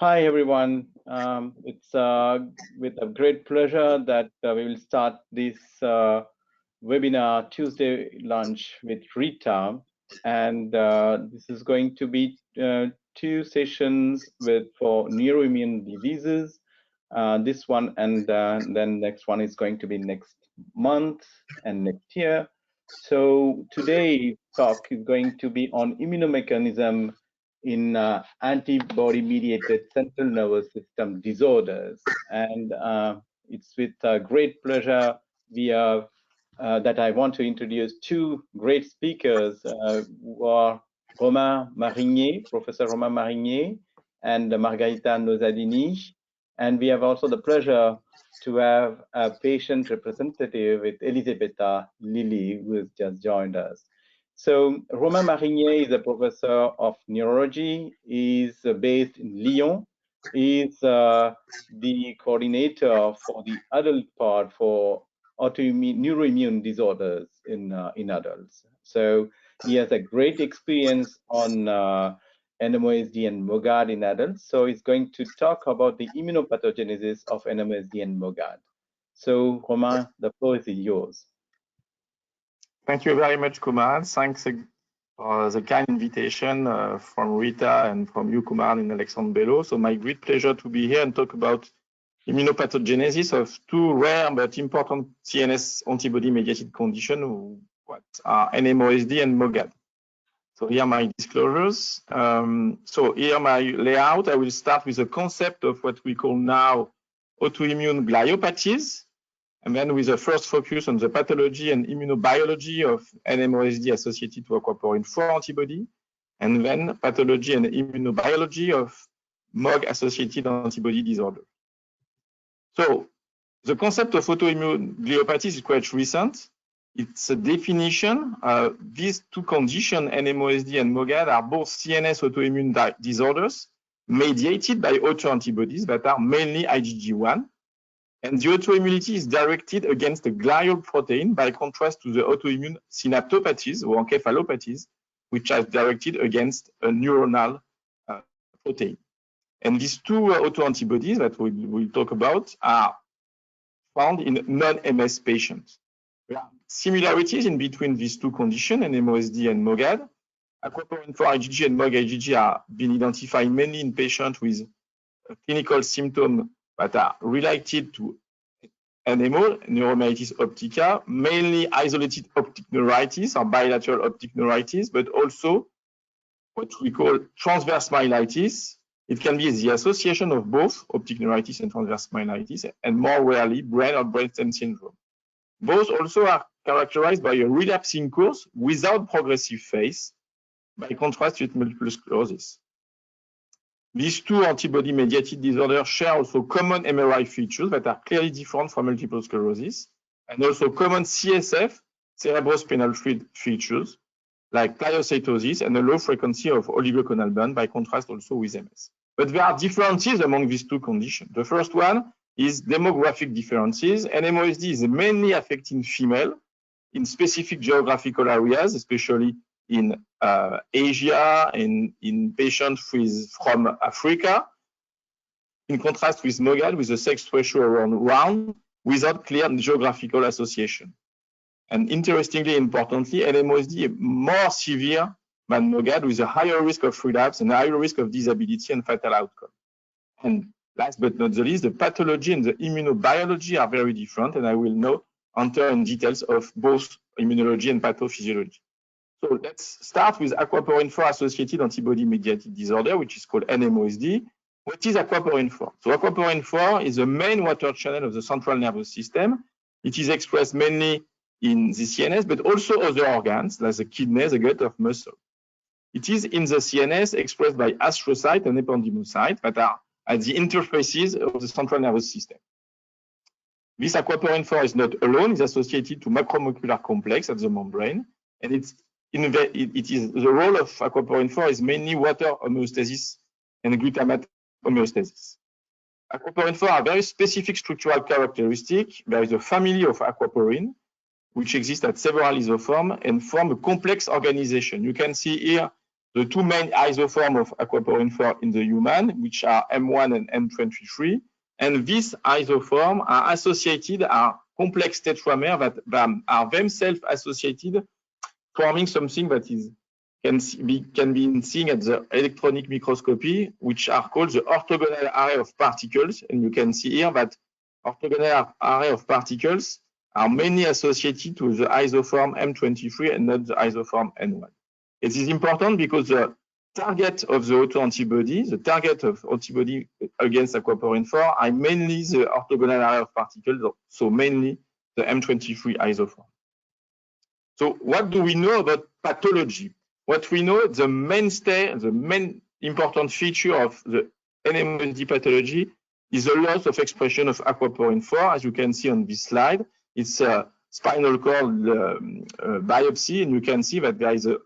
Hi, everyone. It's with a great pleasure that we will start this webinar Tuesday lunch with Rita. And this is going to be 2 sessions for neuroimmune diseases. This one and then next one is going to be next month and next year. So today talk is going to be on immunomechanism in antibody-mediated central nervous system disorders. And it's with great pleasure that I want to introduce 2 great speakers who are Romain Marignier, Professor Romain Marignier, and Margherita Nosadini. And we have also the pleasure to have a patient representative with Elisabetta Lilli, who has just joined us. So Romain Marignier is a professor of neurology. He's based in Lyon. He's the coordinator for the adult part for autoimmune neuroimmune disorders in adults. So he has a great experience on NMOSD and MOGAD in adults. So he's going to talk about the immunopathogenesis of NMOSD and MOGAD. So Romain, the floor is yours. Thank you very much, Kumaran. Thanks for the kind invitation from Rita and from you, Kumaran and Alexandre Bello. So my great pleasure to be here and talk about immunopathogenesis of 2 rare but important CNS antibody-mediated conditions, what are NMOSD and MOGAD. So here are my disclosures. So here my layout. I will start with the concept of what we call now autoimmune gliopathies, and then with the first focus on the pathology and immunobiology of NMOSD associated to aquaporin 4 antibody, and then pathology and immunobiology of MOG-associated antibody disorder. So the concept of autoimmune gliopathies is quite recent. It's a definition. These 2 conditions, NMOSD and MOGAD, are both CNS autoimmune disorders mediated by autoantibodies that are mainly IgG1. And the autoimmunity is directed against the glial protein, by contrast to the autoimmune synaptopathies or encephalopathies, which are directed against a neuronal protein. And these 2 autoantibodies that we'll talk about are found in non-MS patients. There are similarities in between these 2 conditions, NMOSD and MOGAD. Aquaporin 4 IgG and MOG IgG are being identified mainly in patients with clinical symptoms that are related to NMO, neuromyelitis optica, mainly isolated optic neuritis or bilateral optic neuritis, but also what we call transverse myelitis. It can be the association of both optic neuritis and transverse myelitis, and more rarely, brain or brainstem syndrome. Both also are characterized by a relapsing course without progressive phase, by contrast with multiple sclerosis. These 2 antibody-mediated disorders share also common MRI features that are clearly different from multiple sclerosis, and also common CSF, cerebrospinal fluid features, like pliocytosis and a low frequency of oligoconal band, by contrast also with MS. But there are differences among these 2 conditions. The first one is demographic differences. NMOSD is mainly affecting female in specific geographical areas, especially in Asia and in patients from Africa, in contrast with MOGAD, with a sex ratio around 1, without clear geographical association. And interestingly, importantly, NMOSD is more severe than MOGAD, with a higher risk of relapse and a higher risk of disability and fatal outcome. And last but not the least, the pathology and the immunobiology are very different, and I will now enter in details of both immunology and pathophysiology. So let's start with aquaporin 4 associated antibody-mediated disorder, which is called NMOSD. What is aquaporin 4? So aquaporin 4 is the main water channel of the central nervous system. It is expressed mainly in the CNS, but also other organs, like the kidney, the gut of muscle. It is in the CNS expressed by astrocytes and ependymocytes that are at the interfaces of the central nervous system. This aquaporin 4 is not alone, it's associated to macromolecular complex at the membrane, and it is the role of aquaporin 4 is mainly water homeostasis and glutamate homeostasis. Aquaporin 4 are very specific structural characteristics. There is a family of aquaporin, which exists at several isoforms and form a complex organization. You can see here the two main isoforms of aquaporin 4 in the human, which are M1 and M23. And these isoforms are associated, are complex tetramers that are themselves associated, forming something that can be seen at the electronic microscopy, which are called the orthogonal array of particles. And you can see here that orthogonal array of particles are mainly associated to the isoform M23 and not the isoform N1. It is important because the target of the autoantibody, the target of antibody against aquaporin 4 are mainly the orthogonal array of particles, so mainly the M23 isoform. So what do we know about pathology? What we know, the mainstay, the main important feature of the NMOSD pathology is the loss of expression of aquaporin 4, as you can see on this slide. It's a spinal cord biopsy, and you can see that there is a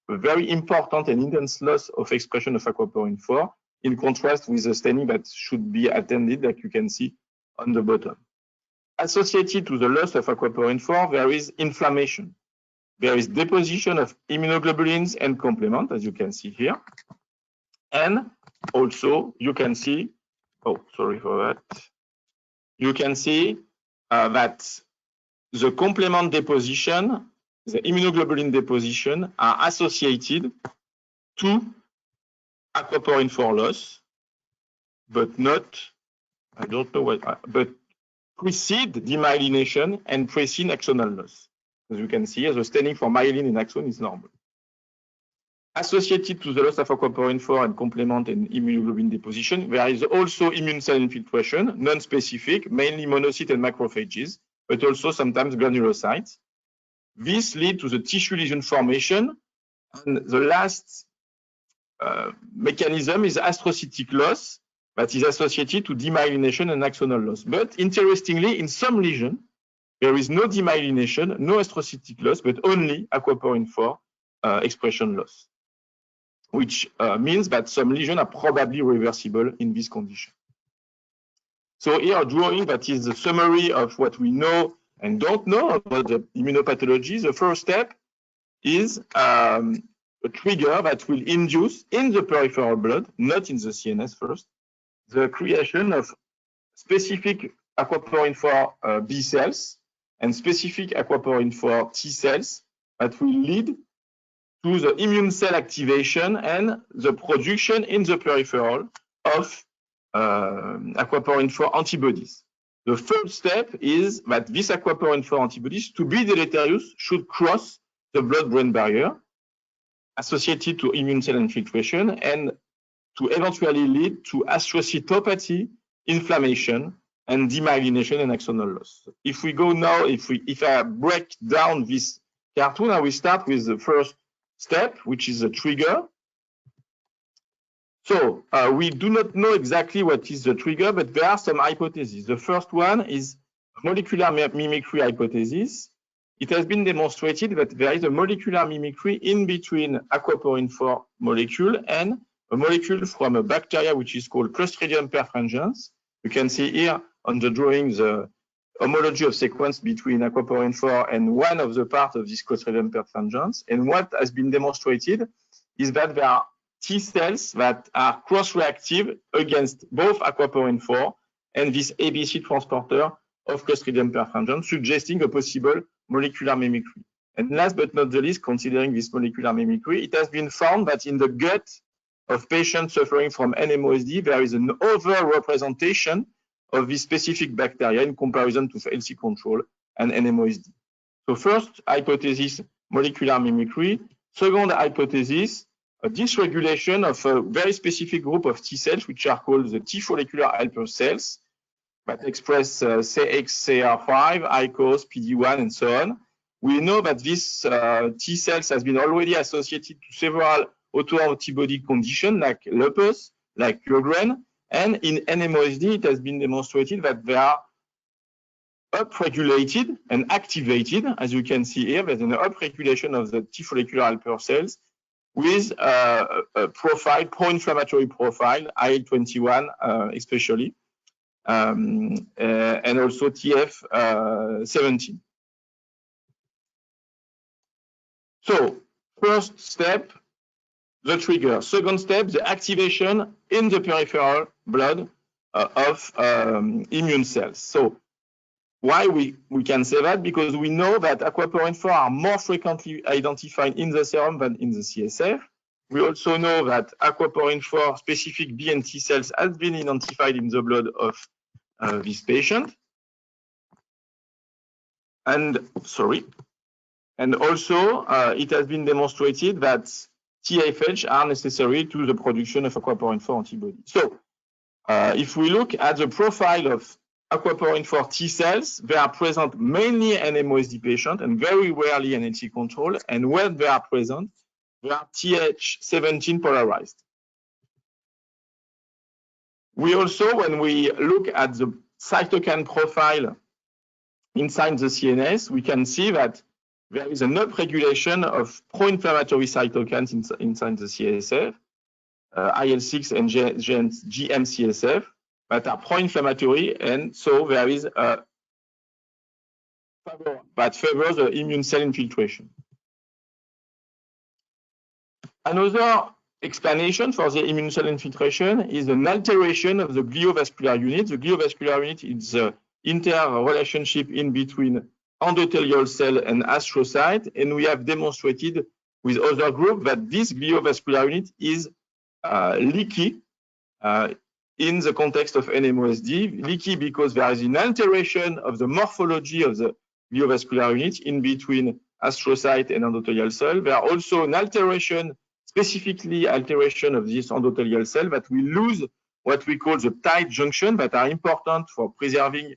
very important and intense loss of expression of aquaporin 4, in contrast with the staining that should be attended, like you can see on the bottom. Associated to the loss of aquaporin 4, there is inflammation. There is deposition of immunoglobulins and complement, as you can see here. And also, you can see, oh, sorry for that. You can see that the complement deposition, the immunoglobulin deposition are associated to aquaporin 4 loss, but not, I don't know what, but precede demyelination and precede axonal loss. As you can see, the staining for myelin in axon is normal. Associated to the loss of aquaporin 4 and complement and immunoglobulin deposition, there is also immune cell infiltration, non-specific, mainly monocytes and macrophages, but also sometimes granulocytes. This leads to the tissue lesion formation. And the last mechanism is astrocytic loss that is associated to demyelination and axonal loss. But interestingly, in some lesions, there is no demyelination, no astrocytic loss, but only aquaporin 4 expression loss, which means that some lesions are probably reversible in this condition. So here, a drawing that is the summary of what we know and don't know about the immunopathology. The first step is a trigger that will induce in the peripheral blood, not in the CNS first, the creation of specific aquaporin 4 B cells and specific aquaporin 4 T cells that will lead to the immune cell activation and the production in the peripheral of aquaporin 4 antibodies. The first step is that these aquaporin 4 antibodies, to be deleterious, should cross the blood-brain barrier associated to immune cell infiltration and to eventually lead to astrocytopathy, inflammation, and demyelination and axonal loss. If we go now, if I break down this cartoon, I will start with the first step, which is a trigger. So we do not know exactly what is the trigger, but there are some hypotheses. The first one is molecular mimicry hypothesis. It has been demonstrated that there is a molecular mimicry in between aquaporin 4 molecule and a molecule from a bacteria which is called Clostridium perfringens. You can see here on the drawing the homology of sequence between aquaporin 4 and one of the parts of this Clostridium perfringens. And what has been demonstrated is that there are T cells that are cross-reactive against both aquaporin 4 and this ABC transporter of Clostridium perfringens, suggesting a possible molecular mimicry. And last but not the least, considering this molecular mimicry, it has been found that in the gut of patients suffering from NMOSD, there is an overrepresentation of this specific bacteria in comparison to healthy control and NMOSD. So first hypothesis, molecular mimicry. Second hypothesis, a dysregulation of a very specific group of T cells, which are called the T follicular helper cells, that express CXCR5, ICOS, PD1, and so on. We know that this T cells has been already associated to several auto-antibody conditions like lupus, like Sjögren, and in NMOSD, it has been demonstrated that they are upregulated and activated. As you can see here, there's an upregulation of the T follicular helper cells with a profile, pro-inflammatory profile, IL-21 especially, and also TF17. So first step, the trigger. Second step, the activation in the peripheral blood of immune cells. So why we can say that? Because we know that aquaporin 4 are more frequently identified in the serum than in the CSF. We also know that aquaporin 4 specific B and T cells has been identified in the blood of this patient. And also it has been demonstrated that TFH are necessary to the production of aquaporin 4 antibody. So if we look at the profile of aquaporin 4 T cells, they are present mainly in NMOSD patients and very rarely in NLT control. And when they are present, they are Th17 polarized. We also, when we look at the cytokine profile inside the CNS, we can see that there is an upregulation of pro-inflammatory cytokines inside the CSF, IL-6 and GM-CSF, that are pro-inflammatory, and so there is a that favors the immune cell infiltration. Another explanation for the immune cell infiltration is an alteration of the gliovascular unit. The gliovascular unit is the interrelationship in between endothelial cell and astrocyte, and we have demonstrated with other groups that this gliovascular unit is leaky in the context of NMOSD. Leaky because there is an alteration of the morphology of the gliovascular unit in between astrocyte and endothelial cell. There are also an alteration, specifically alteration of this endothelial cell, that we lose what we call the tight junction that are important for preserving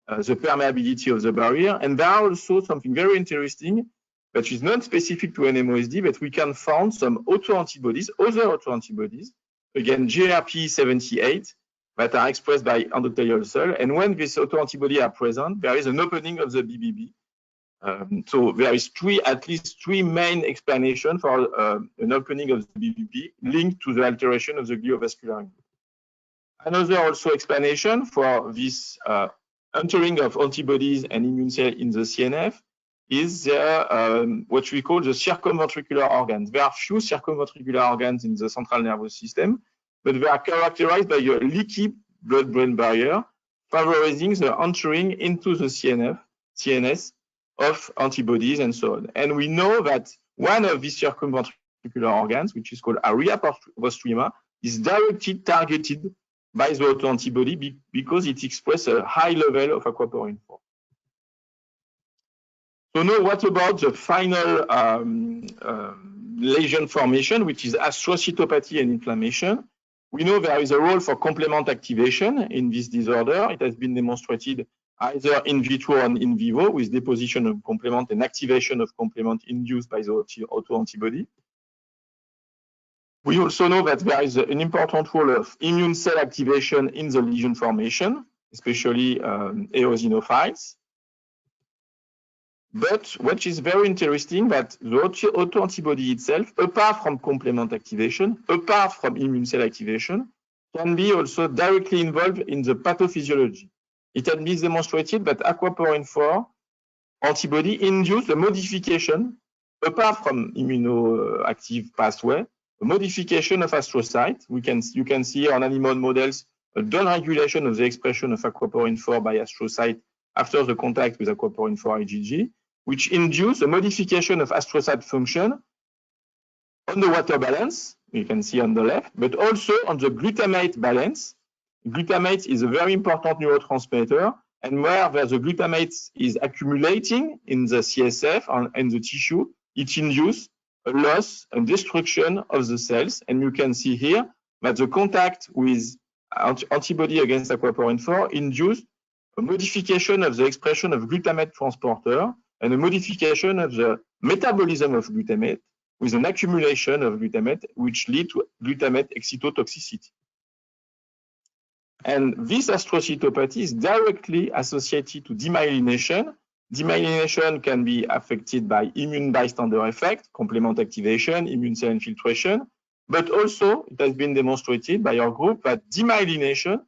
the permeability of the barrier. And there are also something very interesting that is not specific to NMOSD, but we can find some auto-antibodies, other auto-antibodies, again, GRP78, that are expressed by endothelial cell. And when these auto-antibodies are present, there is an opening of the BBB. So there is at least three main explanations for an opening of the BBB linked to the alteration of the gliovascular unit. Another also explanation for this entering of antibodies and immune cells in the CNF is what we call the circumventricular organs. There are few circumventricular organs in the central nervous system, but they are characterized by a leaky blood-brain barrier, favoring the entering into the CNS of antibodies and so on. And we know that one of these circumventricular organs, which is called area postrema, is directly targeted by the autoantibody because it expresses a high level of aquaporin 4. So now what about the final lesion formation, which is astrocytopathy and inflammation? We know there is a role for complement activation in this disorder. It has been demonstrated either in vitro and in vivo with deposition of complement and activation of complement induced by the autoantibody. We also know that there is an important role of immune cell activation in the lesion formation, especially eosinophiles. But what is very interesting that the autoantibody itself, apart from complement activation, apart from immune cell activation, can be also directly involved in the pathophysiology. It has been demonstrated that aquaporin 4 antibody induce a modification, apart from immunoactive pathway, a modification of astrocyte. You can see on animal models a downregulation of the expression of aquaporin 4 by astrocyte after the contact with aquaporin 4 IgG, which induce a modification of astrocyte function on the water balance, you can see on the left, but also on the glutamate balance. Glutamate is a very important neurotransmitter, and where the glutamate is accumulating in the CSF and the tissue, it induces a loss and destruction of the cells. And you can see here that the contact with antibody against aquaporin 4 induced a modification of the expression of glutamate transporter and a modification of the metabolism of glutamate with an accumulation of glutamate, which lead to glutamate excitotoxicity. And this astrocytopathy is directly associated to demyelination. Demyelination can be affected by immune bystander effect, complement activation, immune cell infiltration, but also it has been demonstrated by our group that demyelination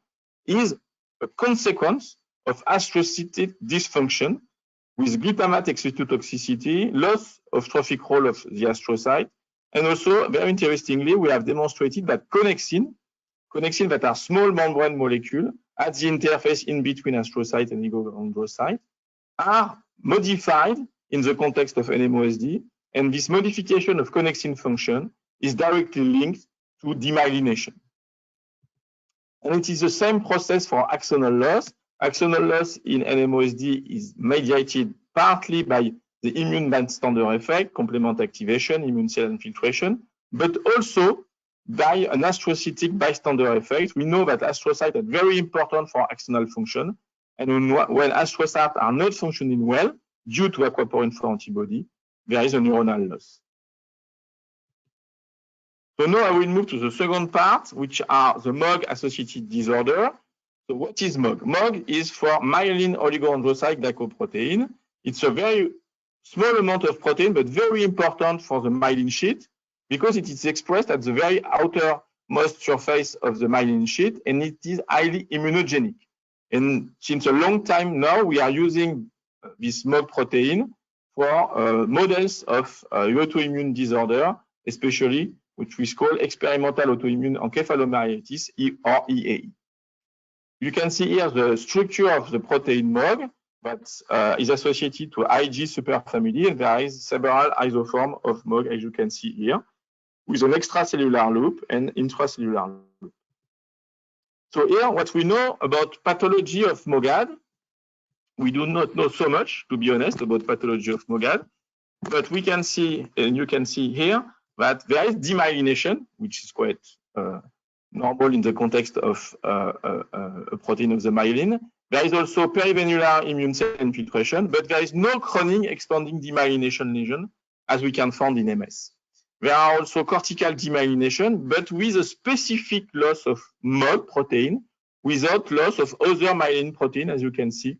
is a consequence of astrocytic dysfunction with glutamate excitotoxicity, loss of trophic role of the astrocyte, And also, very interestingly, we have demonstrated that connexin that are small membrane molecules at the interface in between astrocyte and oligodendrocyte are modified in the context of NMOSD, and this modification of connexin function is directly linked to demyelination. And it is the same process for axonal loss. Axonal loss in NMOSD is mediated partly by the immune bystander effect, complement activation, immune cell infiltration, but also by an astrocytic bystander effect. We know that astrocytes are very important for axonal function, and when astrocytes are not functioning well due to aquaporin 4 antibody, there is a neuronal loss. So now I will move to the second part, which are the MOG-associated disorder. So what is MOG? MOG is for Myelin Oligodendrocyte Glycoprotein. It's a very small amount of protein, but very important for the myelin sheath because it is expressed at the very outermost surface of the myelin sheath, and it is highly immunogenic. And since a long time now, we are using this MOG protein for models of autoimmune disorder, especially which we call experimental autoimmune encephalomyelitis, or EAE. You can see here the structure of the protein MOG that is associated to Ig superfamily, and there is several isoforms of MOG, as you can see here, with an extracellular loop and intracellular loop. So here, what we know about pathology of MOGAD, we do not know so much, to be honest, about pathology of MOGAD, but we can see, and you can see here, that there is demyelination, which is quite normal in the context of a protein of the myelin. There is also perivenular immune cell infiltration, but there is no chronic expanding demyelination lesion, as we can find in MS. There are also cortical demyelination, but with a specific loss of MOG protein without loss of other myelin protein, as you can see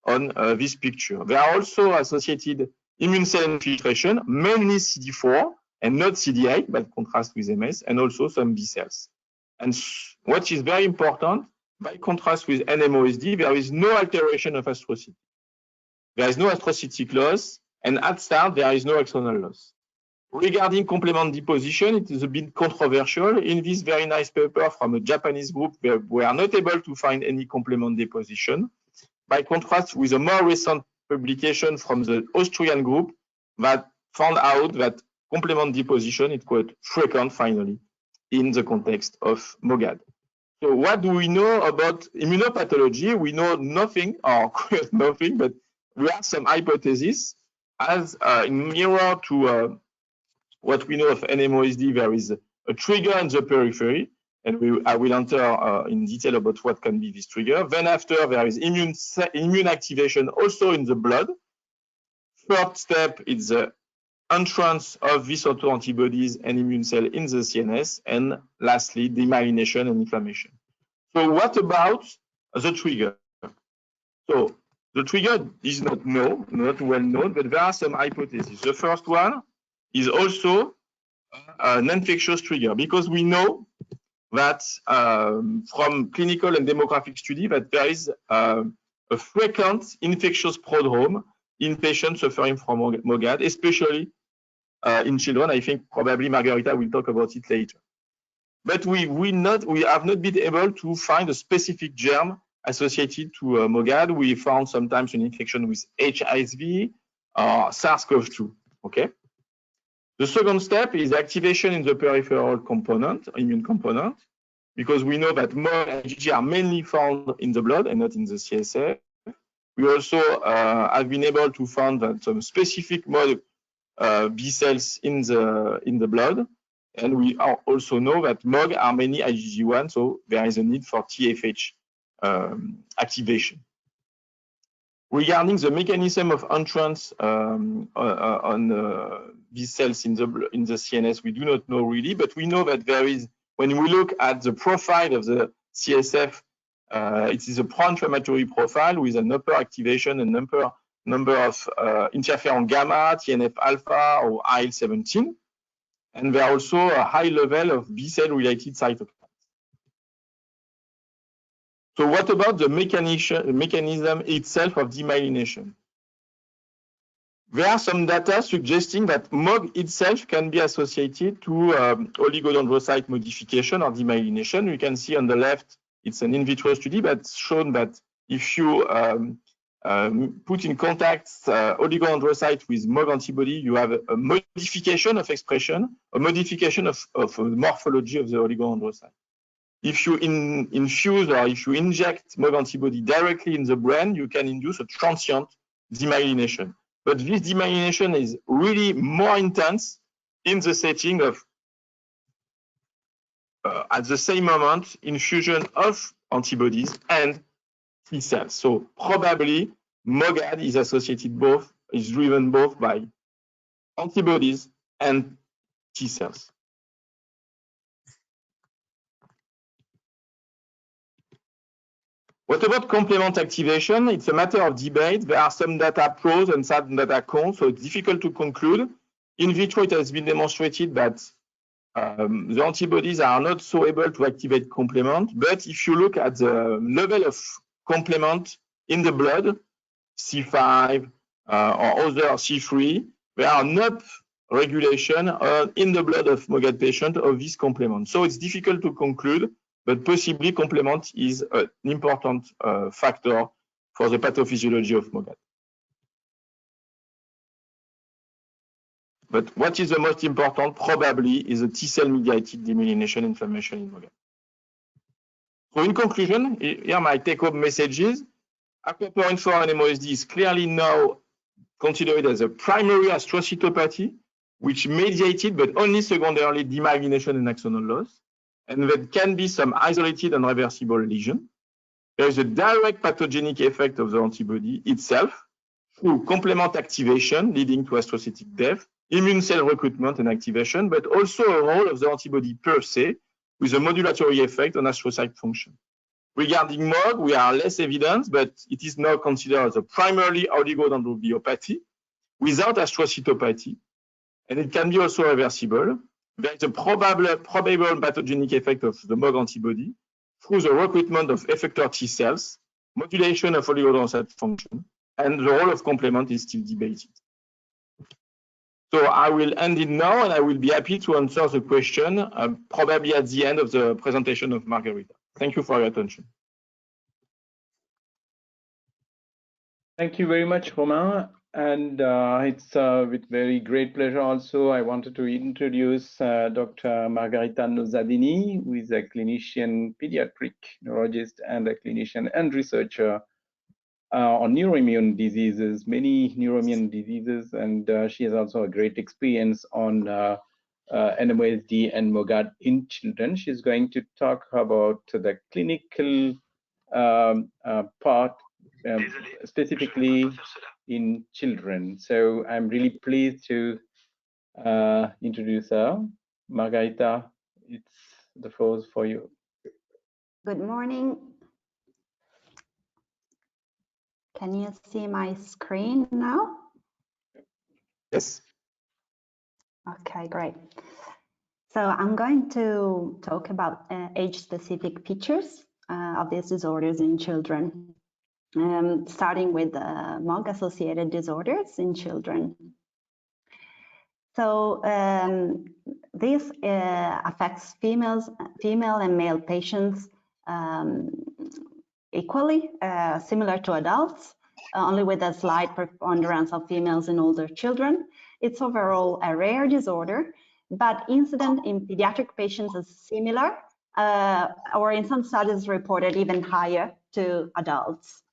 on this picture. There are also associated immune cell infiltration, mainly CD4 and not CD8, by contrast with MS, and also some B cells. And what is very important, by contrast with NMOSD, there is no alteration of astrocyte. There is no astrocytic loss, and at start, there is no axonal loss. Regarding complement deposition, it is a bit controversial. In this very nice paper from a Japanese group, we are not able to find any complement deposition. By contrast with a more recent publication from the Austrian group that found out that complement deposition is quite frequent, finally, in the context of MOGAD. So what do we know about immunopathology? We know nothing, or quite nothing, but we have some hypotheses. As in mirror to what we know of NMOSD, there is a trigger in the periphery, and I will enter in detail about what can be this trigger. Then after, there is immune activation also in the blood. Third step is the entrance of these auto-antibodies and immune cell in the CNS, and lastly, demyelination and inflammation. So what about the trigger? So the trigger is not well known, but there are some hypotheses. The first one is also an infectious trigger, because we know that from clinical and demographic study that there is a frequent infectious prodrome in patients suffering from MOGAD, especially in children. I think probably Margherita will talk about it later. But we have not been able to find a specific germ associated to MOGAD. We found sometimes an infection with HIV or SARS-CoV-2. Okay. The second step is activation in the peripheral component, immune component, because we know that MOG and IgG are mainly found in the blood and not in the CSF. We also have been able to find that some specific MOG B cells in the blood, and we also know that MOG are mainly IgG1, so there is a need for TFH activation. Regarding the mechanism of entrance on B cells in the CNS, we do not know really, but we know that there is, when we look at the profile of the CSF, it is a pro-inflammatory profile with an upper activation and number of interferon gamma, TNF alpha, or IL-17, and there are also a high level of B cell-related cytokines. So what about the mechanism itself of demyelination? there are some data suggesting that MOG itself can be associated to oligodendrocyte modification or demyelination. You can see on the left, it's an in vitro study, but it's shown that if you put in contact oligodendrocyte with MOG antibody, you have a modification of expression, a modification of the morphology of the oligodendrocyte. If you infuse or if you inject MOG antibody directly in the brain, you can induce a transient demyelination. But this demyelination is really more intense in the setting of, at the same moment, infusion of antibodies and T cells. So probably MOGAD is associated is driven both by antibodies and T cells. What about complement activation? It's a matter of debate. There are some data pros and some data cons, so it's difficult to conclude. In vitro, it has been demonstrated that the antibodies are not so able to activate complement, but if you look at the level of complement in the blood, C5 or other C3, there are enough regulation in the blood of MOGAD patient of this complement. So it's difficult to conclude, but possibly complement is an important factor for the pathophysiology of MOGAD. But what is the most important probably is a T-cell mediated demyelination inflammation in MOGAD. So in conclusion, here are my take-home messages. Aquaporin-4 NMOSD is clearly now considered as a primary astrocytopathy, which mediated but only secondarily demyelination and axonal loss. And there can be some isolated and reversible lesion. There is a direct pathogenic effect of the antibody itself through complement activation leading to astrocytic death, immune cell recruitment and activation, but also a role of the antibody per se with a modulatory effect on astrocyte function. Regarding MOG, we are less evidence, but it is now considered as a primarily oligodendrogliopathy without astrocytopathy, and it can be also reversible. There is a probable pathogenic effect of the MOG antibody through the recruitment of effector T cells, modulation of oligodendrocyte function, and the role of complement is still debated. So I will end it now, and I will be happy to answer the question probably at the end of the presentation of Margherita. Thank you for your attention. Thank you very much, Romain. And it's with very great pleasure also I wanted to introduce Dr. Margherita Nosadini, who is a clinician pediatric neurologist and a clinician and researcher on neuroimmune diseases, many neuroimmune diseases, and she has also a great experience on NMOSD and MOGAD in children. She's going to talk about the clinical part, specifically in children. So I'm really pleased to introduce her. Margherita, the floor is for you. Good morning. Can you see my screen now? Yes. Okay, great. So I'm going to talk about age-specific features of these disorders in children, starting with MOG-associated disorders in children. So this affects female and male patients equally, similar to adults, only with a slight preponderance of females in older children. It's overall a rare disorder, but incident in pediatric patients is similar, or in some studies reported even higher to adults.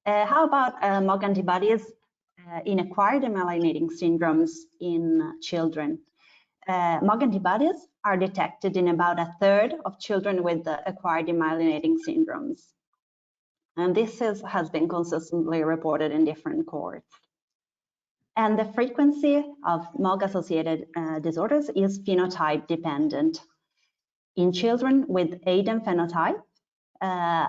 How about MOG antibodies in acquired demyelinating syndromes in children? MOG antibodies are detected in about a third of children with acquired demyelinating syndromes. And this has been consistently reported in different cohorts. And the frequency of MOG-associated disorders is phenotype dependent. In children with ADEM phenotype,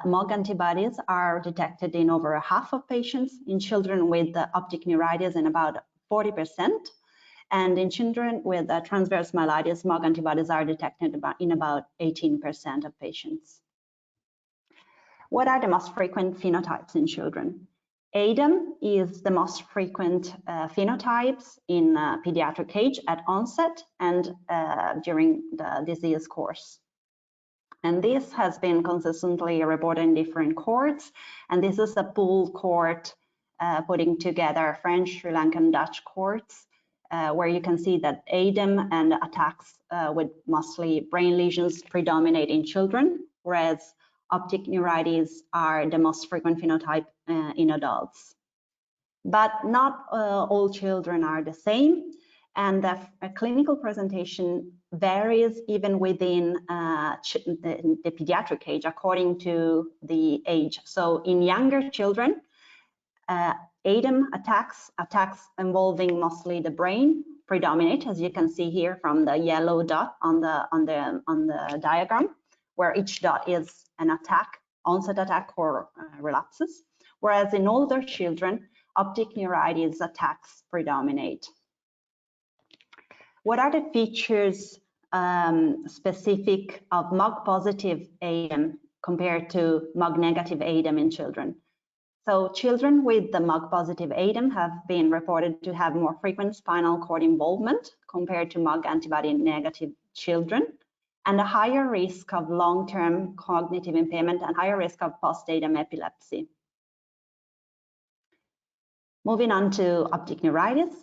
MOG antibodies are detected in over half of patients, in children with optic neuritis in about 40%, and in children with transverse myelitis, MOG antibodies are detected in about 18% of patients. What are the most frequent phenotypes in children? ADEM is the most frequent phenotypes in pediatric age at onset and during the disease course. And this has been consistently reported in different cohorts. And this is a pooled cohort putting together French, Sri Lankan, Dutch cohorts, where you can see that ADEM and attacks with mostly brain lesions predominate in children, whereas optic neuritis are the most frequent phenotype in adults. But not all children are the same, and the clinical presentation varies even within the pediatric age according to the age. So in younger children, ADEM attacks involving mostly the brain predominate, as you can see here from the yellow dot on the diagram, where each dot is an attack, onset attack or relapses, whereas in older children, optic neuritis attacks predominate. What are the features specific of MOG-positive ADEM compared to MOG-negative ADEM in children? So children with the MOG-positive ADEM have been reported to have more frequent spinal cord involvement compared to MOG antibody-negative children, and a higher risk of long-term cognitive impairment and higher risk of post-ADEM epilepsy. Moving on to optic neuritis,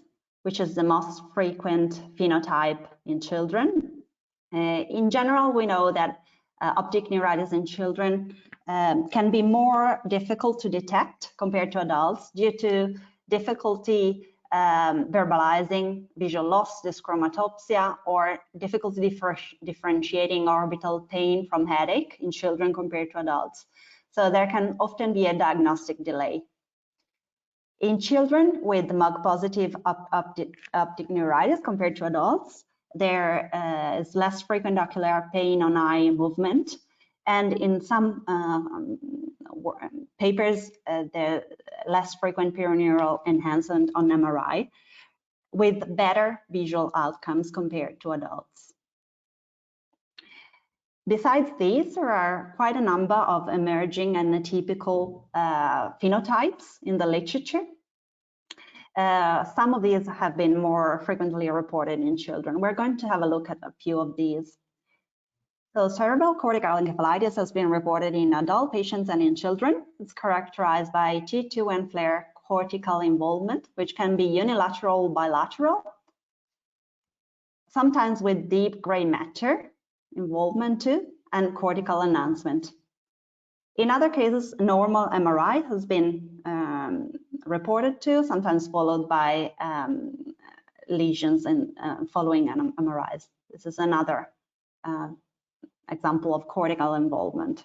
which is the most frequent phenotype in children. In general, we know that optic neuritis in children can be more difficult to detect compared to adults due to difficulty verbalizing visual loss, dyschromatopsia, or difficulty differentiating orbital pain from headache in children compared to adults. So there can often be a diagnostic delay. In children with MOG-positive optic neuritis compared to adults, there is less frequent ocular pain on eye movement, and in some papers, the less frequent perineural enhancement on MRI, with better visual outcomes compared to adults. Besides these, there are quite a number of emerging and atypical phenotypes in the literature. Some of these have been more frequently reported in children. We're going to have a look at a few of these. So cerebral cortical encephalitis has been reported in adult patients and in children. It's characterized by T2 and flare cortical involvement, which can be unilateral, bilateral, sometimes with deep gray matter involvement too, and cortical enhancement. In other cases, normal MRI has been reported too, sometimes followed by lesions and following MRIs. This is another example of cortical involvement.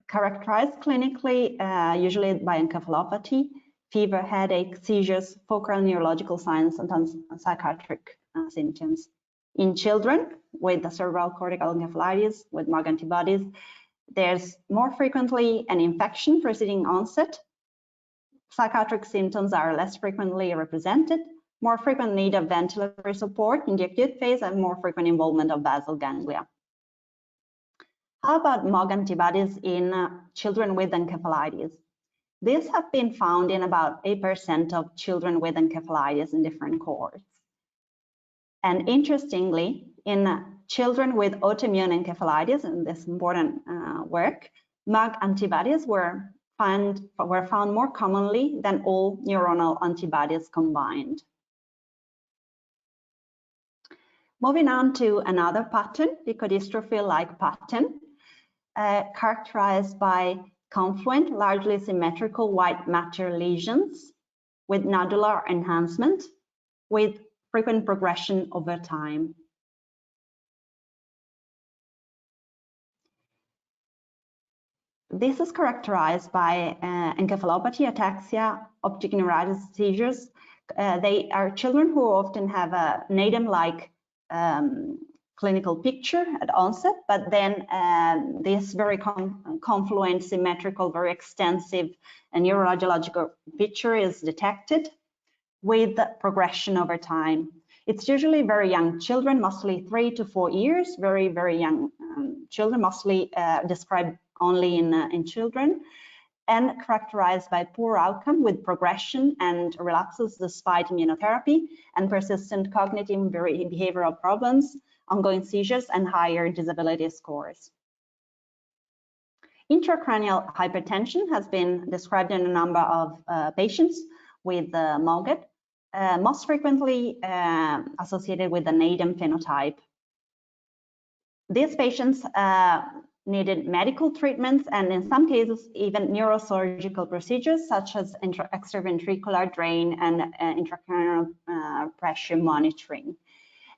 Characterized clinically, usually by encephalopathy, fever, headache, seizures, focal neurological signs, sometimes psychiatric symptoms. In children with the cerebral cortical encephalitis with MOG antibodies, there's more frequently an infection preceding onset. Psychiatric symptoms are less frequently represented, more frequent need of ventilatory support in the acute phase, and more frequent involvement of basal ganglia. How about MOG antibodies in children with encephalitis? These have been found in about 8% of children with encephalitis in different cohorts. And interestingly, in children with autoimmune encephalitis, in this important work, MOG antibodies were found more commonly than all neuronal antibodies combined. Moving on to another pattern, leukodystrophy-like pattern, characterized by confluent, largely symmetrical white matter lesions with nodular enhancement, with frequent progression over time. This is characterized by encephalopathy, ataxia, optic neuritis, seizures. They are children who often have a NADEM-like clinical picture at onset, but then this very confluent, symmetrical, very extensive neurological picture is detected with progression over time. It's usually very young children, mostly 3 to 4 years, very, very young children, mostly described only in children. and characterized by poor outcome with progression and relapses despite immunotherapy and persistent cognitive behavioral problems, ongoing seizures, and higher disability scores. Intracranial hypertension has been described in a number of patients with MOGAD, most frequently associated with an ADEM phenotype. These patients needed medical treatments and in some cases even neurosurgical procedures such as extraventricular drain and intracranial pressure monitoring.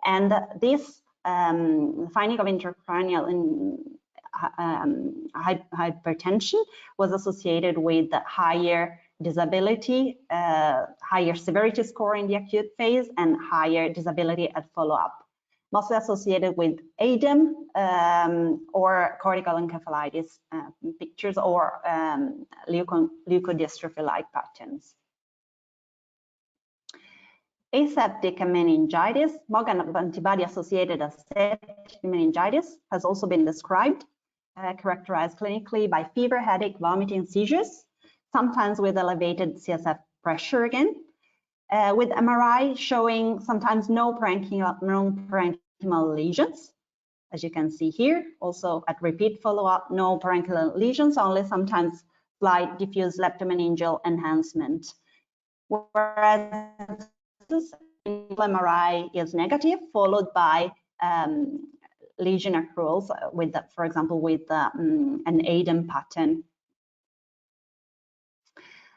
And this finding of intracranial hypertension was associated with higher disability, higher severity score in the acute phase, and higher disability at follow-up, mostly associated with ADEM or cortical encephalitis pictures or leukodystrophy-like patterns. Aseptic meningitis, MOGAD antibody-associated aseptic meningitis has also been described, characterized clinically by fever, headache, vomiting, seizures, sometimes with elevated CSF pressure again, with MRI showing sometimes no parenchymal lesions, as you can see here. Also at repeat follow-up, no parenchymal lesions, only sometimes slight diffuse leptomeningeal enhancement. Whereas MRI is negative, followed by lesion accruals with, for example, with an ADEM pattern.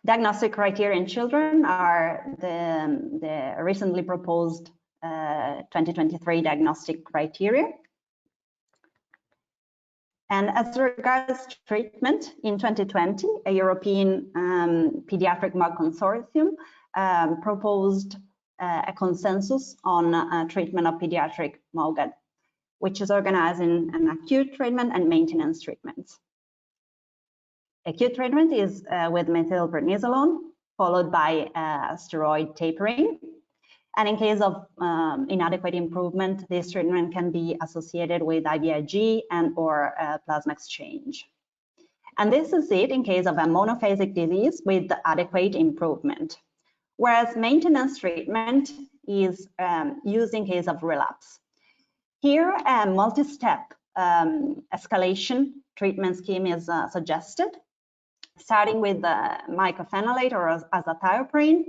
Diagnostic criteria in children are the recently proposed 2023 diagnostic criteria. And as regards treatment, in 2020, a European pediatric MOG consortium proposed a consensus on treatment of pediatric MOGAD, which is organized in an acute treatment and maintenance treatments. Acute treatment is with methylprednisolone, followed by steroid tapering. And in case of inadequate improvement, this treatment can be associated with IVIG and or plasma exchange. And this is it in case of a monophasic disease with adequate improvement. Whereas maintenance treatment is used in case of relapse. Here, a multi-step escalation treatment scheme is suggested, starting with mycophenolate or azathioprine,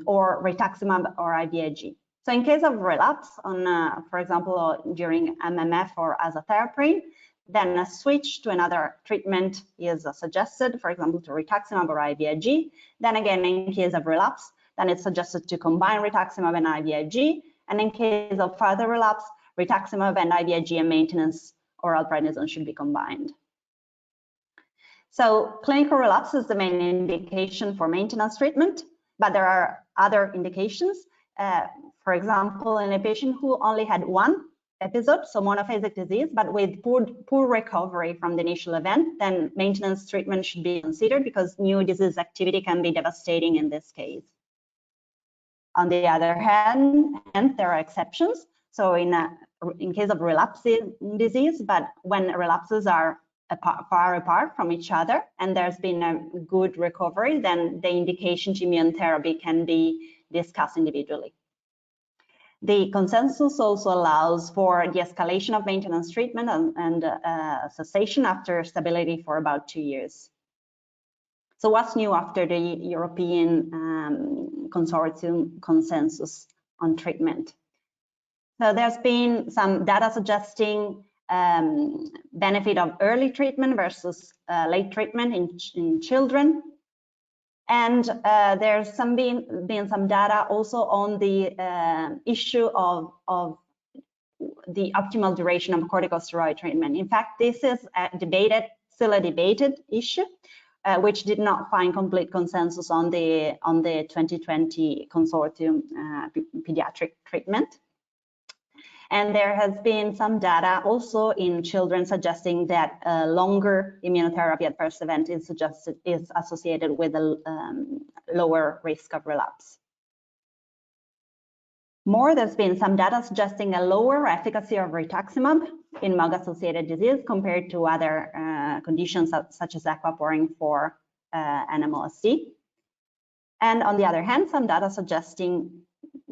or rituximab or IVIG. So in case of relapse on, for example, during MMF or azathioprine, then a switch to another treatment is suggested, for example, to rituximab or IVIG. Then again, in case of relapse, then it's suggested to combine rituximab and IVIG. And in case of further relapse, rituximab and IVIG and maintenance oral prednisone should be combined. So clinical relapse is the main indication for maintenance treatment, but there are other indications. For example, in a patient who only had one episode, so monophasic disease, but with poor recovery from the initial event, then maintenance treatment should be considered because new disease activity can be devastating in this case. On the other hand, there are exceptions. So in case of relapsing disease, but when relapses are far apart from each other and there's been a good recovery, then the indication to immune therapy can be discussed individually. The consensus also allows for the escalation of maintenance treatment and cessation after stability for about 2 years. So what's new after the European consortium consensus on treatment? So there's been some data suggesting benefit of early treatment versus late treatment in children. And there's been some data also on the issue of the optimal duration of corticosteroid treatment. In fact, this is still a debated issue, which did not find complete consensus on the 2020 consortium pediatric treatment. And there has been some data also in children suggesting that longer immunotherapy at first event is associated with a lower risk of relapse. More, there's been some data suggesting a lower efficacy of rituximab in MOGAD-associated disease compared to other conditions such as aquaporin for NMOSD. And on the other hand, some data suggesting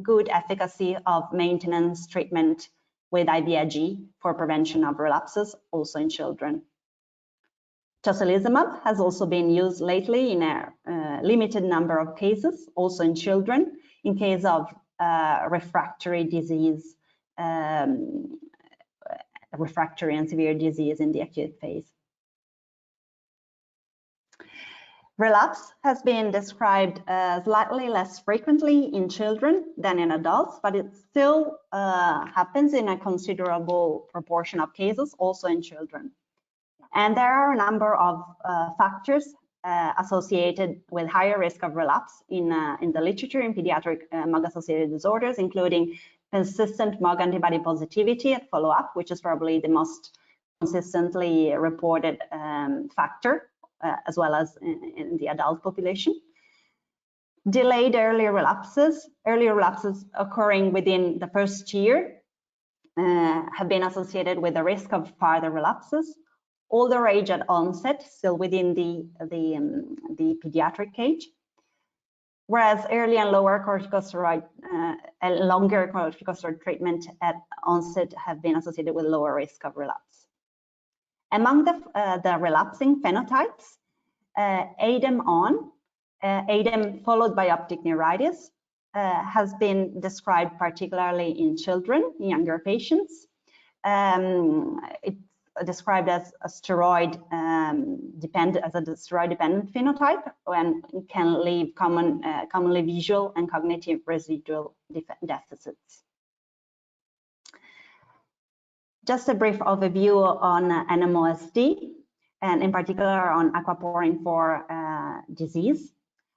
good efficacy of maintenance treatment with IVIG for prevention of relapses, also in children. Tocilizumab has also been used lately in a limited number of cases, also in children, in case of refractory disease, refractory and severe disease in the acute phase. Relapse has been described slightly less frequently in children than in adults, but it still happens in a considerable proportion of cases, also in children. And there are a number of factors associated with higher risk of relapse in the literature in pediatric MOGAD-associated disorders, including persistent MOG antibody positivity at follow-up, which is probably the most consistently reported factor, as well as in the adult population. Delayed earlier relapses occurring within the first year have been associated with the risk of further relapses. Older age at onset, still within the pediatric age, whereas early and lower corticosteroid, longer corticosteroid treatment at onset have been associated with lower risk of relapse. Among the relapsing phenotypes, ADEM followed by optic neuritis has been described particularly in children, in younger patients. It's described as a steroid-dependent phenotype, and can leave commonly visual and cognitive residual deficits. Just a brief overview on NMOSD, and in particular on aquaporin 4 disease,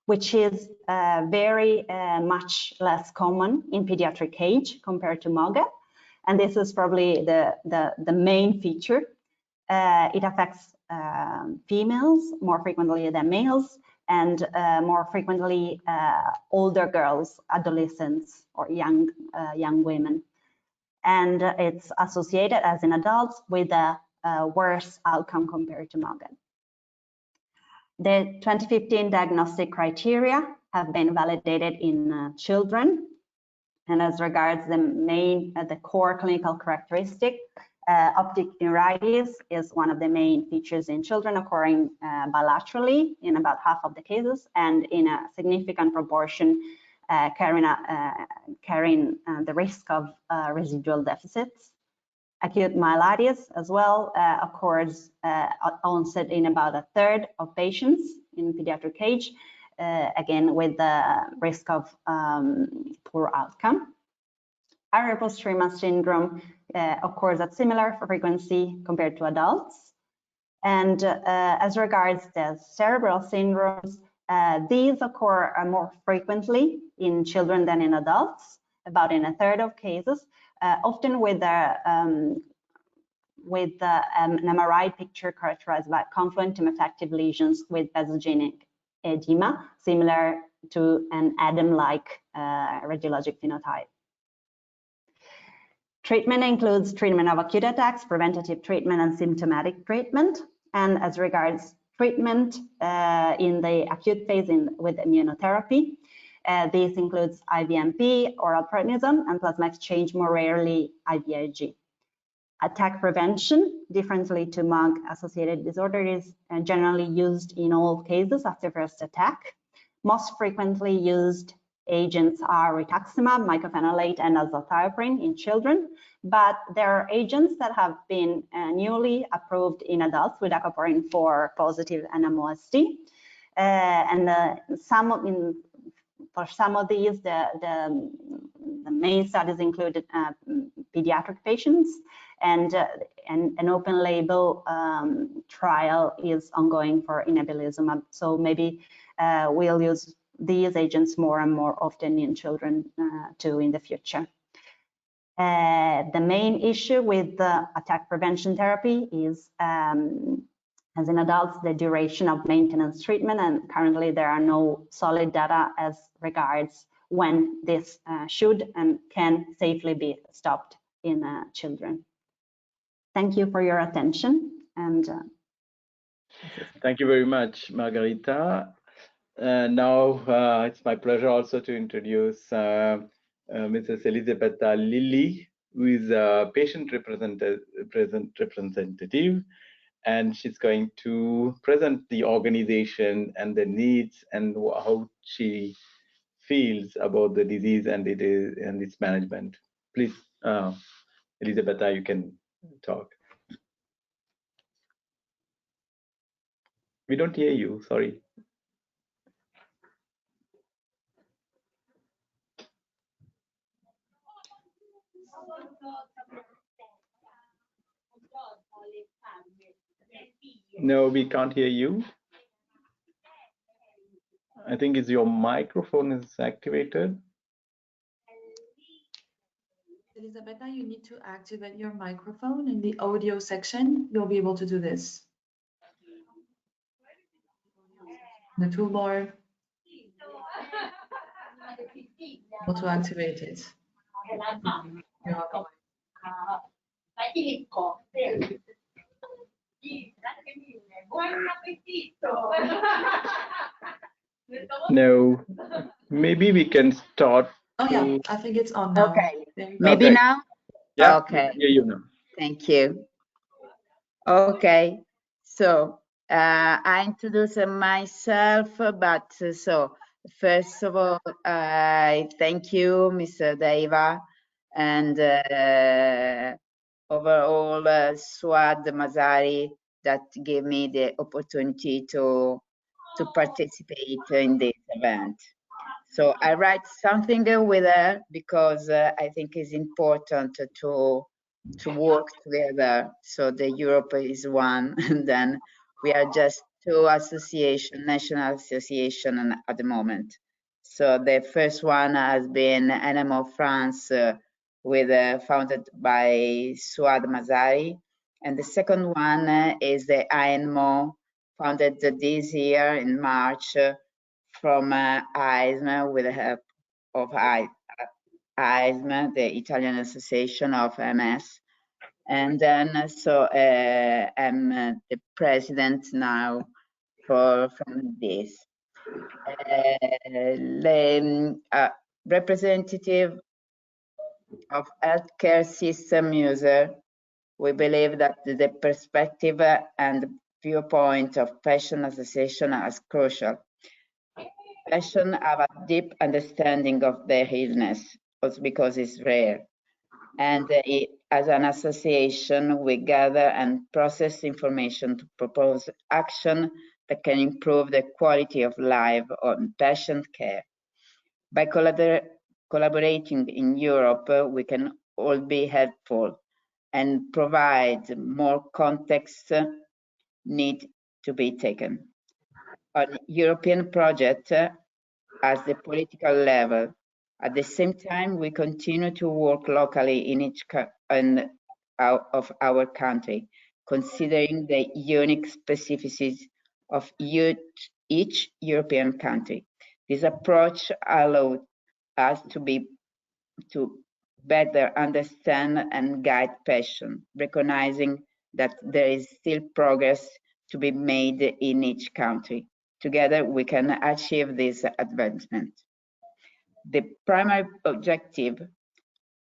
which is very much less common in pediatric age compared to MOGAD. And this is probably the main feature. It affects females more frequently than males, and more frequently older girls, adolescents, or young women. And it's associated, as in adults, with a worse outcome compared to MOGAD. The 2015 diagnostic criteria have been validated in children, and as regards the core clinical characteristic, optic neuritis is one of the main features in children, occurring bilaterally in about half of the cases, and in a significant proportion carrying the risk of residual deficits. Acute myelitis as well occurs at onset in about a third of patients in pediatric age, again with the risk of poor outcome. Arrow-Postrema syndrome occurs at similar frequency compared to adults. And as regards the cerebral syndromes, these occur more frequently in children than in adults, about in a third of cases, often with an MRI picture characterized by confluent effective lesions with vasogenic edema, similar to an ADEM-like radiologic phenotype. Treatment includes treatment of acute attacks, preventative treatment, and symptomatic treatment. And as regards treatment in the acute phase with immunotherapy, this includes IVMP, oral prednisone, and plasma exchange, more rarely IVIG. Attack prevention, differently to MOG-associated disorder, is generally used in all cases after first attack. Most frequently used agents are rituximab, mycophenolate, and azathioprine in children, but there are agents that have been newly approved in adults with aquaporin 4 positive NMOSD, for some of these, the main studies included pediatric patients, and an open label trial is ongoing for inebilizumab. So maybe we'll use these agents more and more often in children too in the future. The main issue with the attack prevention therapy is, as in adults, the duration of maintenance treatment, and currently there are no solid data as regards when this should and can safely be stopped in children. Thank you for your attention. And thank you very much, Margherita. Now it's my pleasure also to introduce Mrs. Elisabetta Lilli, who is a patient representative, and she's going to present the organization and the needs and how she feels about the disease and its management. Please, Elisabetta, you can talk. We don't hear you, sorry. No, we can't hear you. I think it's your microphone is activated. Elisabetta, you need to activate your microphone in the audio section. You'll be able to do this. The toolbar. Able to activate it. You're welcome. No, maybe we can start. Oh yeah, I think it's on now. Okay, maybe now? Yeah, okay. Hear you now. Thank you. Okay, so I introduce myself, but so first of all, I thank you, Mr. Deiva, and overall Souad Mazari that gave me the opportunity to participate in this event. So I write something with her because I think it's important to work together. So the Europe is one, and then we are just two association, national association at the moment. So the first one has been NMO France, founded by Souad Mazari, and the second one is the INMO, founded this year in March from ISM with the help of ISM, the Italian Association of MS. And then so I'm the president now from this. Representative of healthcare system user, we believe that the perspective and viewpoint of patient association is crucial. Patients have a deep understanding of their illness, also because it's rare. And as an association, we gather and process information to propose action that can improve the quality of life on patient care. By collaborating in Europe, we can all be helpful and provide more context need to be taken. On European project at the political level. At the same time, we continue to work locally in each of our country, considering the unique specificities of each European country. This approach allowed us to better understand and guide patients, recognizing that there is still progress to be made in each country. Together, we can achieve this advancement. The primary objective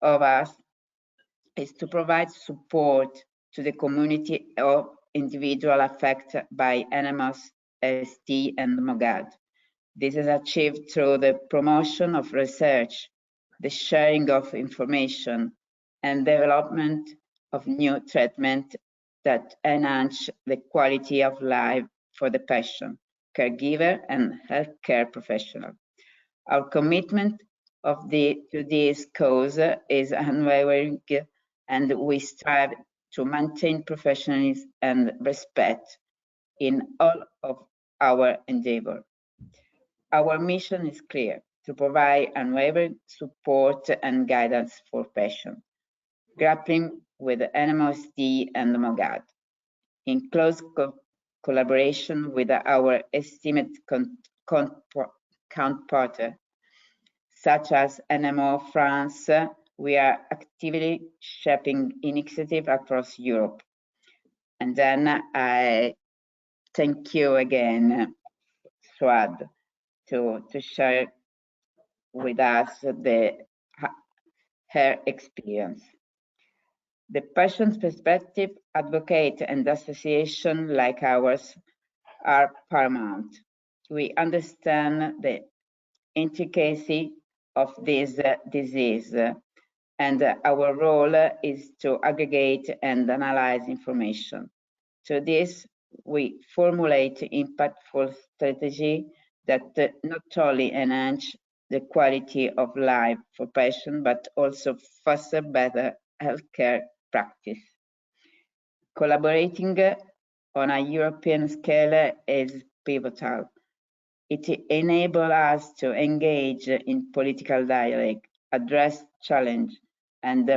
of us is to provide support to the community of individuals affected by NMOSD and MOGAD. This is achieved through the promotion of research, the sharing of information, and development of new treatment that enhance the quality of life for the patient, caregiver, and healthcare professional. Our commitment to this cause is unwavering, and we strive to maintain professionalism and respect in all of our endeavor. Our mission is clear: to provide unwavering support and guidance for patients grappling with NMOSD and MOGAD, in close collaboration with our esteemed counterpart, such as NMO France, We are actively shaping initiatives across Europe. And then I thank you again, Souad, to share with us her experience. The patient's perspective, advocate, and association like ours are paramount. We understand the intricacy of this disease, and our role is to aggregate and analyze information. To this, we formulate impactful strategy that not only enhance the quality of life for patients, but also foster better healthcare practice. Collaborating on a European scale is pivotal. It enables us to engage in political dialogue, address challenge, and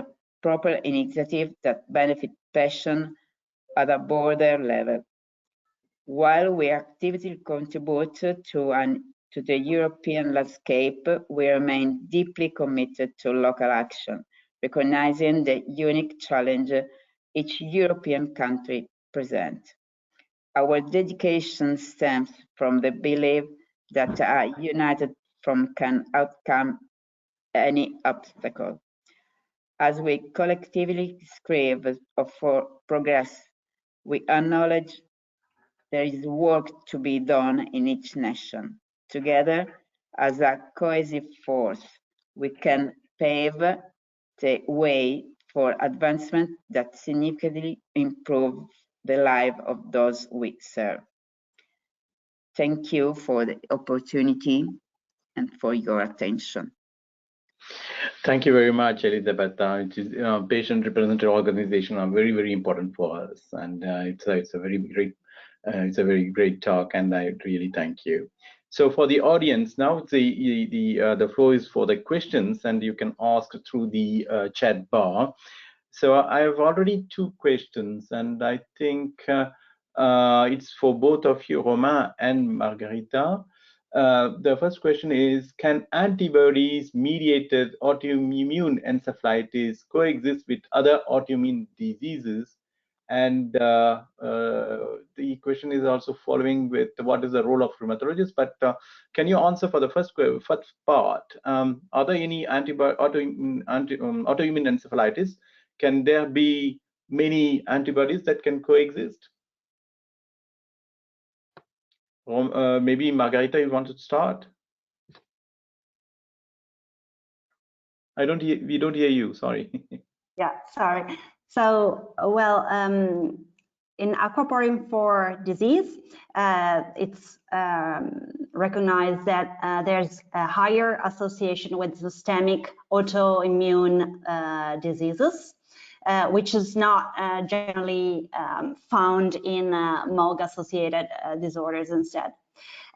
proper initiatives that benefit patients at a broader level. While we actively contribute to the European landscape, we remain deeply committed to local action, recognizing the unique challenge each European country presents. Our dedication stems from the belief that a united front can overcome any obstacle. As we collectively strive for progress, we acknowledge there is work to be done in each nation. Together, as a cohesive force, we can pave the way for advancement that significantly improve the life of those we serve. Thank you for the opportunity and for your attention. Thank you very much, Elisabetta. It is, patient representative organization are very, very important for us, and it's a very great talk, and I really thank you. So for the audience now, the floor is for the questions, and you can ask through the chat bar. So I have already 2 questions, and I think it's for both of you, Romain and Margherita. The first question is, can antibodies mediated autoimmune encephalitis coexist with other autoimmune diseases? And the question is also following with what is the role of rheumatologists, but can you answer for the first part? Are there any autoimmune encephalitis? Can there be many antibodies that can coexist? Maybe Margherita, you want to start? We don't hear you, sorry. Yeah, sorry. So, well, in aquaporin 4 disease, it's recognized that there's a higher association with systemic autoimmune diseases, which is not generally found in MOG-associated disorders instead.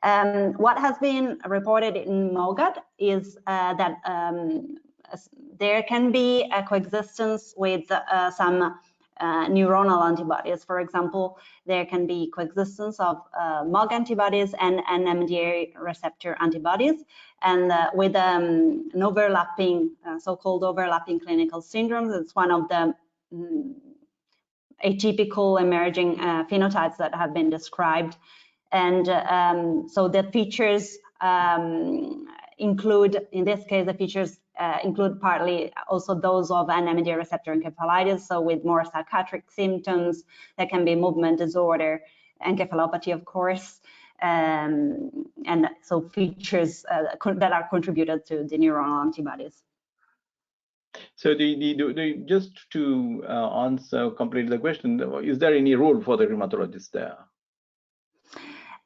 What has been reported in MOGAD is that there can be a coexistence with some neuronal antibodies. For example, there can be coexistence of MOG antibodies and NMDA receptor antibodies, and with an overlapping, so-called overlapping clinical syndromes. It's one of the atypical emerging phenotypes that have been described. And so the features include, in this case, the features include partly also those of NMDA receptor encephalitis, so with more psychiatric symptoms. There can be movement disorder, encephalopathy, of course, and so features that are contributed to the neuronal antibodies. So just to answer completely the question, is there any role for the rheumatologist there?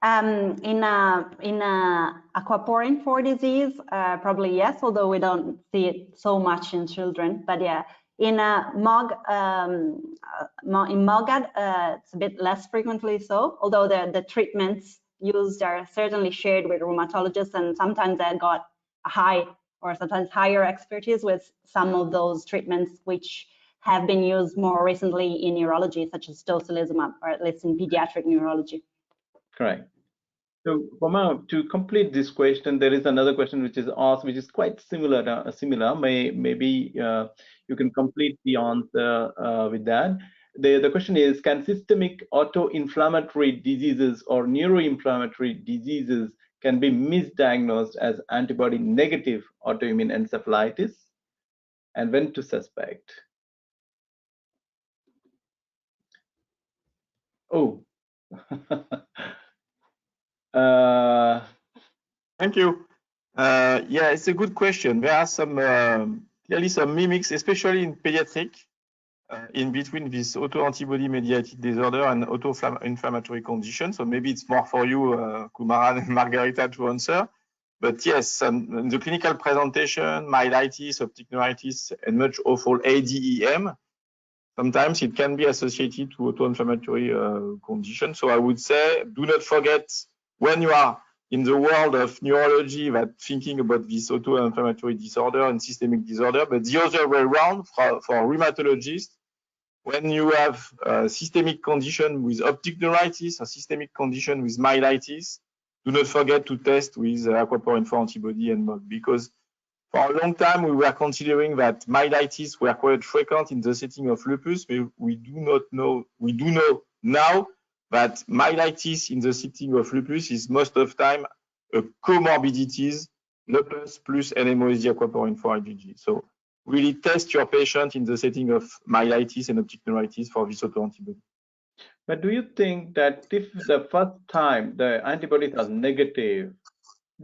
In aquaporin 4 disease, probably yes, although we don't see it so much in children. But yeah, in MOGAD, it's a bit less frequently so, although the treatments used are certainly shared with rheumatologists, and sometimes they got a high or sometimes higher expertise with some of those treatments which have been used more recently in neurology, such as tocilizumab, or at least in pediatric neurology. Correct. So, Romain, to complete this question, there is another question which is asked, which is quite similar. Maybe you can complete the answer with that. The question is, can systemic auto-inflammatory diseases or neuroinflammatory diseases can be misdiagnosed as antibody-negative autoimmune encephalitis, and when to suspect? Oh. Thank you. Yeah, it's a good question. There are some clearly some mimics, especially in pediatric, in between this auto-antibody mediated disorder and auto-inflammatory condition. So maybe it's more for you, Kumaran and Margherita, to answer. But yes, in the clinical presentation, myelitis, optic neuritis, and much awful ADEM, sometimes it can be associated to auto-inflammatory condition. So I would say, do not forget, when you are in the world of neurology, that thinking about this auto-inflammatory disorder and systemic disorder, but the other way around for rheumatologists, when you have a systemic condition with optic neuritis, a systemic condition with myelitis, do not forget to test with aquaporin 4 antibody and MOG, because for a long time we were considering that myelitis were quite frequent in the setting of lupus, but we do know now that myelitis in the setting of lupus is most of the time a comorbidities, lupus plus NMOSD aquaporin 4 IgG. So really test your patient in the setting of myelitis and optic neuritis for this autoantibody. But do you think that if the first time the antibodies are negative,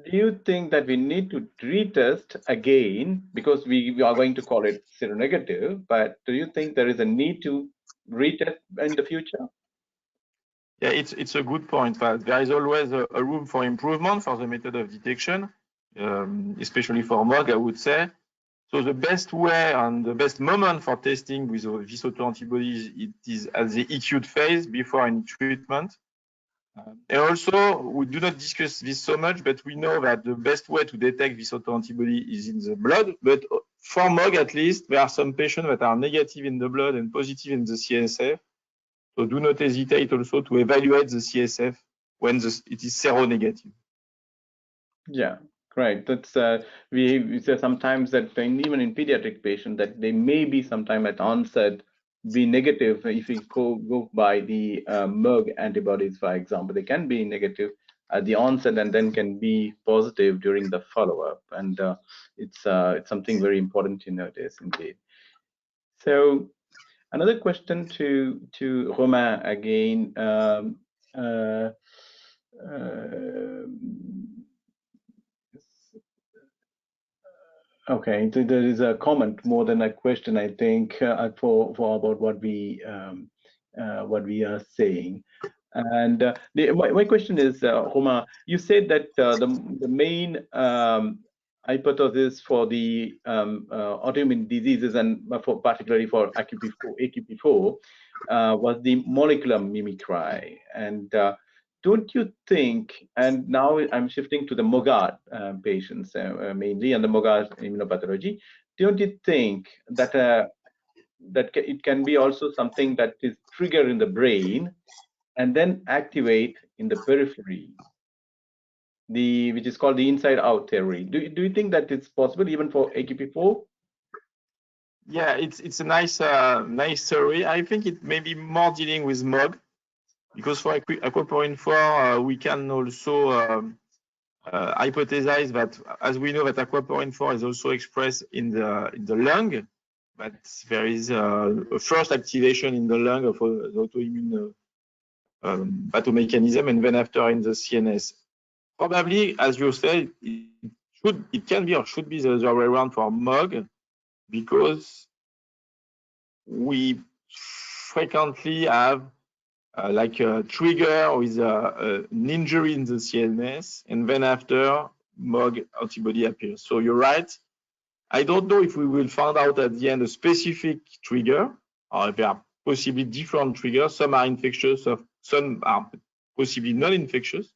do you think that we need to retest again, because we are going to call it seronegative, but do you think there is a need to retest in the future? Yeah, it's a good point. There is always a room for improvement for the method of detection, especially for MOG, I would say. So the best way and the best moment for testing with this autoantibodies, it is at the acute phase before any treatment. And also, we do not discuss this so much, but we know that the best way to detect this autoantibody is in the blood. But for MOG, at least, there are some patients that are negative in the blood and positive in the CSF. So do not hesitate also to evaluate the CSF when it is seronegative. Yeah, great. That's we say sometimes that even in pediatric patients that they may be sometime at onset be negative. If we go by the MOG antibodies, for example, they can be negative at the onset and then can be positive during the follow-up, and it's something very important to notice indeed. So another question to Romain again. Okay, so there is a comment more than a question, I think, for about what we are saying. And my question is, Romain, you said that the main hypothesis for the autoimmune diseases and particularly for AQP4 was the molecular mimicry. And don't you think, and now I'm shifting to the MOGAD patients mainly, and the MOGAD immunopathology, don't you think that that it can be also something that is triggered in the brain and then activate in the periphery, which is called the inside-out theory? Do you think that it's possible even for AQP4? Yeah, it's a nice theory. I think it may be more dealing with MOG, because for aquaporin 4 we can also hypothesize that, as we know that aquaporin 4 is also expressed in the lung, but there is a first activation in the lung of the autoimmune pathomechanism, and then after in the CNS. Probably, as you said, it can be or should be the other way around for MOG, because we frequently have like a trigger with an injury in the CNS, and then after MOG antibody appears. So you're right. I don't know if we will find out at the end a specific trigger, or there are possibly different triggers. Some are infectious, some are possibly non-infectious.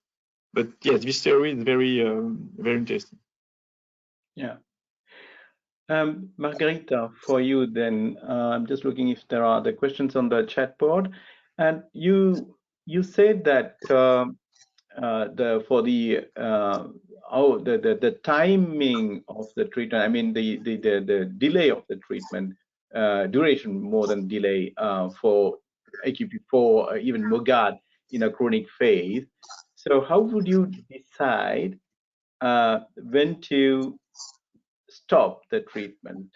But yes, this theory is very, very interesting. Yeah. Margherita, for you then, I'm just looking if there are other questions on the chat board. And you said that the timing of the treatment, I mean the delay of the treatment duration more than delay for AQP4 or even MOGAD in a chronic phase. So how would you decide when to stop the treatment?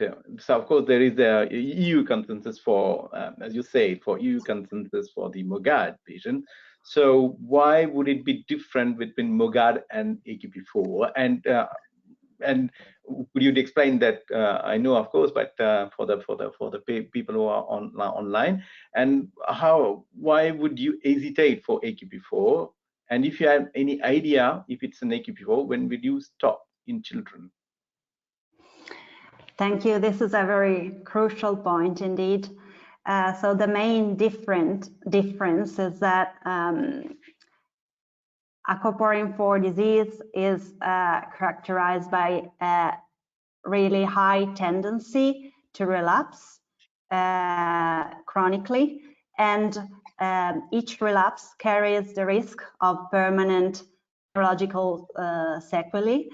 So of course there is the EU consensus for, as you say, for EU consensus for the MOGAD patient. So why would it be different between MOGAD and AQP4? And could you explain that? I know, of course, but for the people who are online, and why would you hesitate for AQP4? And if you have any idea if it's an AQP4, when would you stop in children? Thank you. This is a very crucial point indeed. So the main difference is that aquaporin 4 disease is characterized by a really high tendency to relapse chronically, and each relapse carries the risk of permanent neurological sequelae,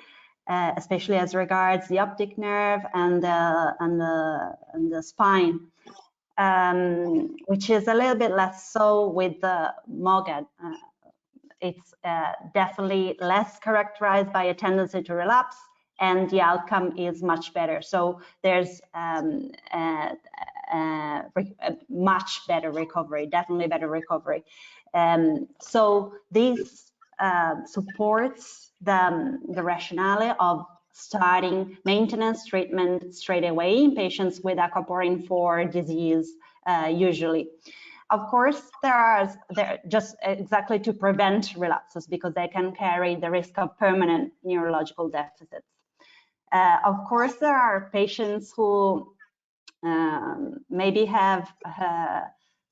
especially as regards the optic nerve and the spine, which is a little bit less so with the MOGAD. It's definitely less characterized by a tendency to relapse, and the outcome is much better. So there's a much better recovery, definitely better recovery. So this supports the rationale of starting maintenance treatment straight away in patients with aquaporin 4 disease usually. Of course, they're just exactly to prevent relapses because they can carry the risk of permanent neurological deficits. Of course, there are patients who maybe have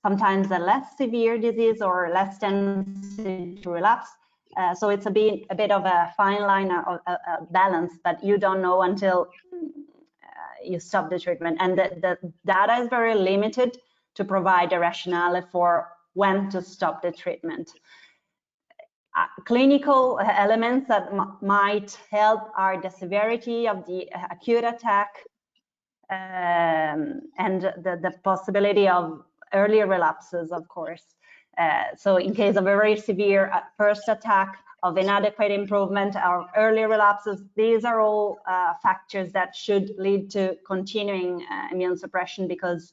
sometimes a less severe disease or less tendency to relapse. So it's a bit of a fine line, a balance that you don't know until you stop the treatment. And the data is very limited to provide a rationale for when to stop the treatment. Clinical elements that might help are the severity of the acute attack and the possibility of earlier relapses, of course. So in case of a very severe first attack, of inadequate improvement or early relapses, these are all factors that should lead to continuing immune suppression, because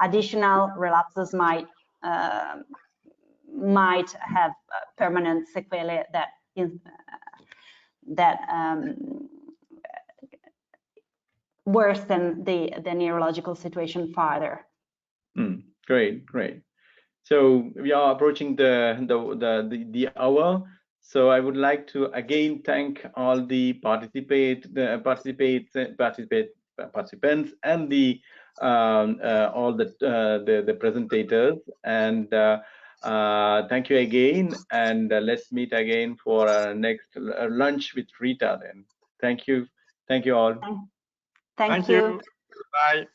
additional relapses might have permanent sequelae that worsen the neurological situation further. Great. So we are approaching the hour. So I would like to again thank all the participants and the all the presentators, and thank you again, and let's meet again for our next lunch with Rita then. Thank you all. Thank you. Bye.